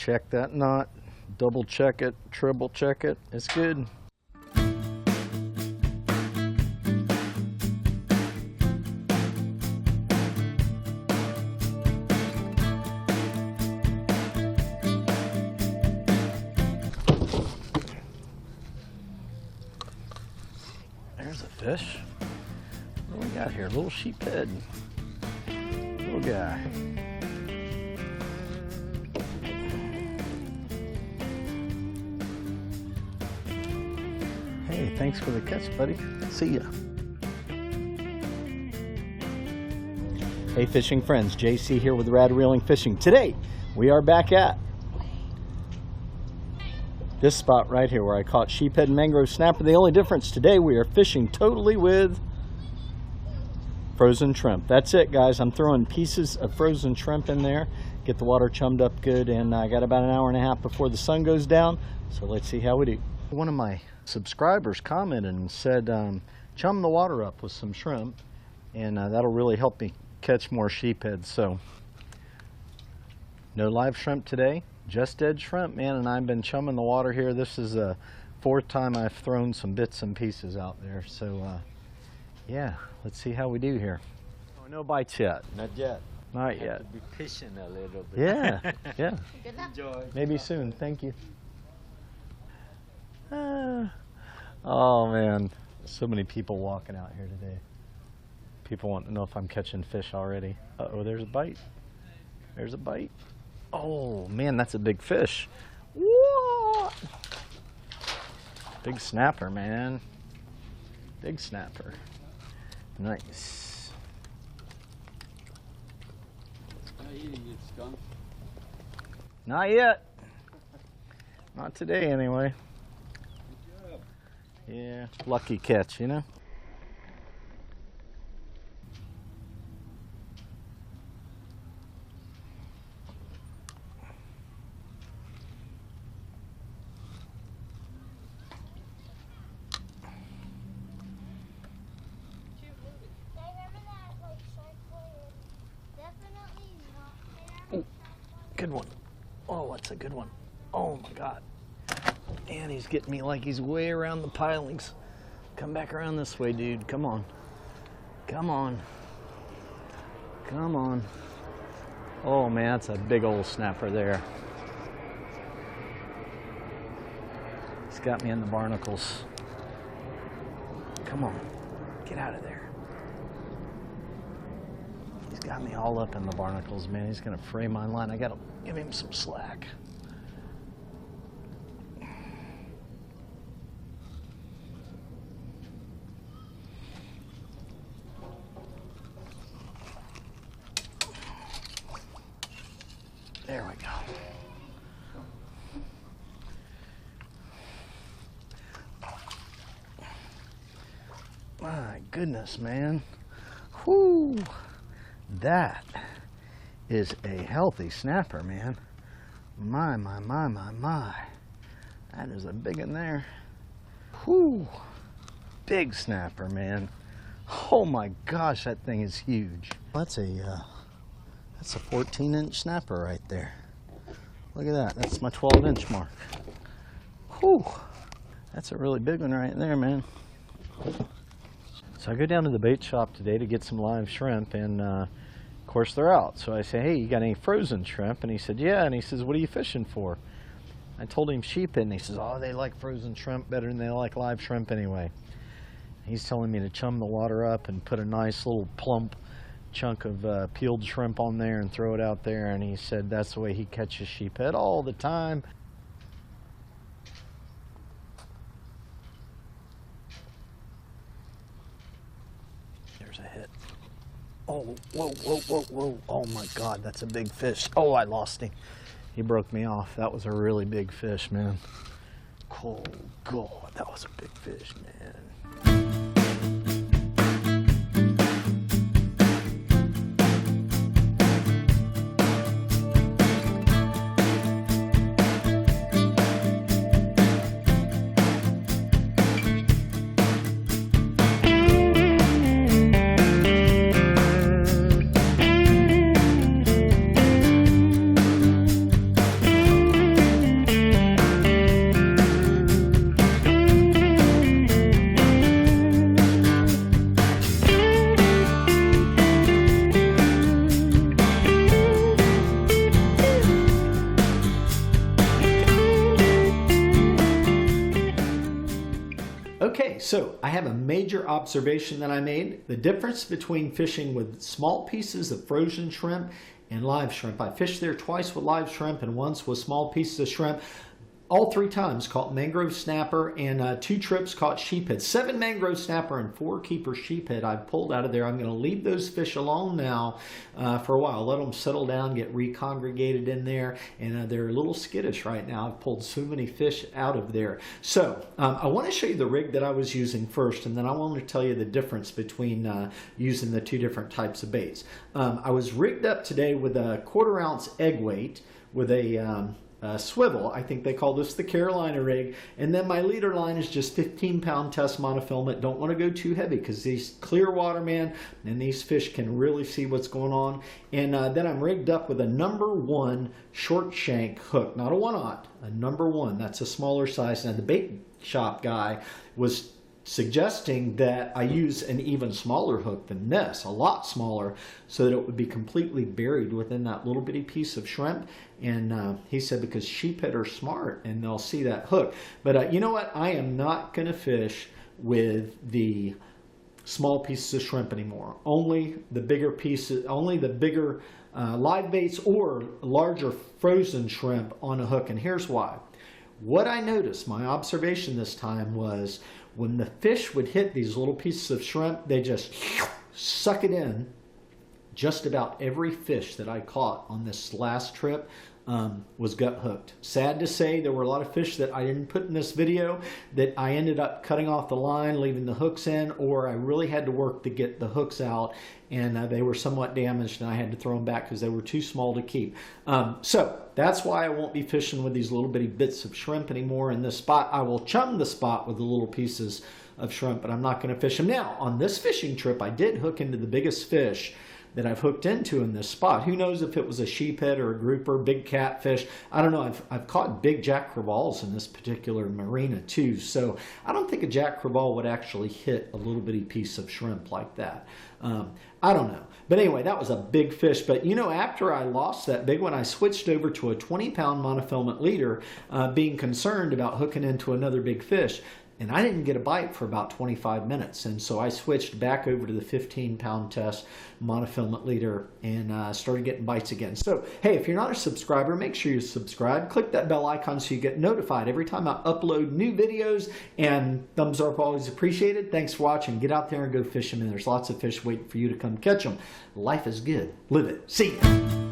Check that knot, double check it, triple check it. It's good. There's a fish. What do we got here? A little sheephead. Little guy. Hey, thanks for the catch, buddy. See ya. Hey, fishing friends. JC here with Rad Reeling Fishing. Today, we are back at this spot right here where I caught sheephead and mangrove snapper. The only difference today, we are fishing totally with frozen shrimp. That's it, guys. I'm throwing pieces of frozen shrimp in there, get the water chummed up good, and I got about an hour and a half before the sun goes down, so let's see how we do. One of my subscribers commented and said, chum the water up with some shrimp, and that'll really help me catch more sheephead. So, no live shrimp today, just dead shrimp, man, and I've been chumming the water here. This is the fourth time I've thrown some bits and pieces out there, so yeah, let's see how we do here. Oh, no bites yet. Not yet. Not yet. To be patient a little bit. Yeah, yeah. Enjoy. Maybe soon. Thank you. Oh man, so many people walking out here today. People want to know if I'm catching fish already. Uh-oh, there's a bite. There's a bite. Oh man, that's a big fish. What? Big snapper, man. Big snapper. Nice. Not eating it, skunk. Not yet. Not today, anyway. Good job. Yeah, lucky catch, you know? Good one. Oh, that's a good one. Oh my God. Man, he's getting me like he's way around the pilings. Come back around this way, dude. Come on. Come on. Come on. Oh man, that's a big old snapper there. He's got me in the barnacles. Come on. Get out of there. He's got me all up in the barnacles, man. He's gonna fray my line. I gotta give him some slack. There we go. My goodness, man. Whoo! That is a healthy snapper, man. My. That is a big one there. Whoo! Big snapper, man. Oh my gosh, that thing is huge. That's a 14-inch snapper right there. Look at that. That's my 12-inch mark. Whew. That's a really big one right there, man. So I go down to the bait shop today to get some live shrimp, and of course they're out. So I say, hey, you got any frozen shrimp? And he said, yeah. And he says, what are you fishing for? I told him sheephead, and he says, oh, they like frozen shrimp better than they like live shrimp anyway. He's telling me to chum the water up and put a nice little plump chunk of peeled shrimp on there and throw it out there, and he said that's the way he catches sheephead all the time. There's a hit. Oh, whoa. Oh my God, that's a big fish. Oh, I lost him. He broke me off. That was a really big fish, man. Oh God, that was a big fish, man. Okay, so I have a major observation that I made. The difference between fishing with small pieces of frozen shrimp and live shrimp. I fished there twice with live shrimp and once with small pieces of shrimp. All 3 times caught mangrove snapper, and 2 trips caught sheephead. 7 mangrove snapper and 4 keeper sheephead I've pulled out of there. I'm going to leave those fish alone now for a while. Let them settle down, get recongregated in there, and they're a little skittish right now. I've pulled so many fish out of there. So I want to show you the rig that I was using first, and then I want to tell you the difference between using the 2 different types of baits. I was rigged up today with a 1/4 ounce egg weight with a swivel. I think they call this the Carolina rig. And then my leader line is just 15-pound test monofilament. Don't want to go too heavy because these clear water, man, and these fish can really see what's going on. And then I'm rigged up with a number 1 short shank hook, not a 1/0, a number 1. That's a smaller size. Now the bait shop guy was suggesting that I use an even smaller hook than this, a lot smaller, so that it would be completely buried within that little bitty piece of shrimp. And he said because sheephead are smart and they'll see that hook. But you know what? I am not going to fish with the small pieces of shrimp anymore. Only the bigger pieces, only the bigger live baits or larger frozen shrimp on a hook. And here's why. What I noticed, my observation this time was when the fish would hit these little pieces of shrimp, they just suck it in. Just about every fish that I caught on this last trip was gut hooked. Sad to say, there were a lot of fish that I didn't put in this video that I ended up cutting off the line, leaving the hooks in, or I really had to work to get the hooks out, and they were somewhat damaged and I had to throw them back because they were too small to keep. So that's why I won't be fishing with these little bitty bits of shrimp anymore in this spot. I will chum the spot with the little pieces of shrimp, but I'm not going to fish them. Now, on this fishing trip, I did hook into the biggest fish that I've hooked into in this spot. Who knows if it was a sheephead or a grouper, big catfish. I don't know. I've caught big jack crevalles in this particular marina too. So I don't think a jack crevalle would actually hit a little bitty piece of shrimp like that. I don't know. But anyway, that was a big fish. But you know, after I lost that big one, I switched over to a 20-pound monofilament leader, being concerned about hooking into another big fish. And I didn't get a bite for about 25 minutes. And so I switched back over to the 15-pound test monofilament leader and started getting bites again. So, hey, if you're not a subscriber, make sure you subscribe. Click that bell icon so you get notified every time I upload new videos. And thumbs up always appreciated. Thanks for watching. Get out there and go fishing. And there's lots of fish waiting for you to come catch them. Life is good. Live it. See ya.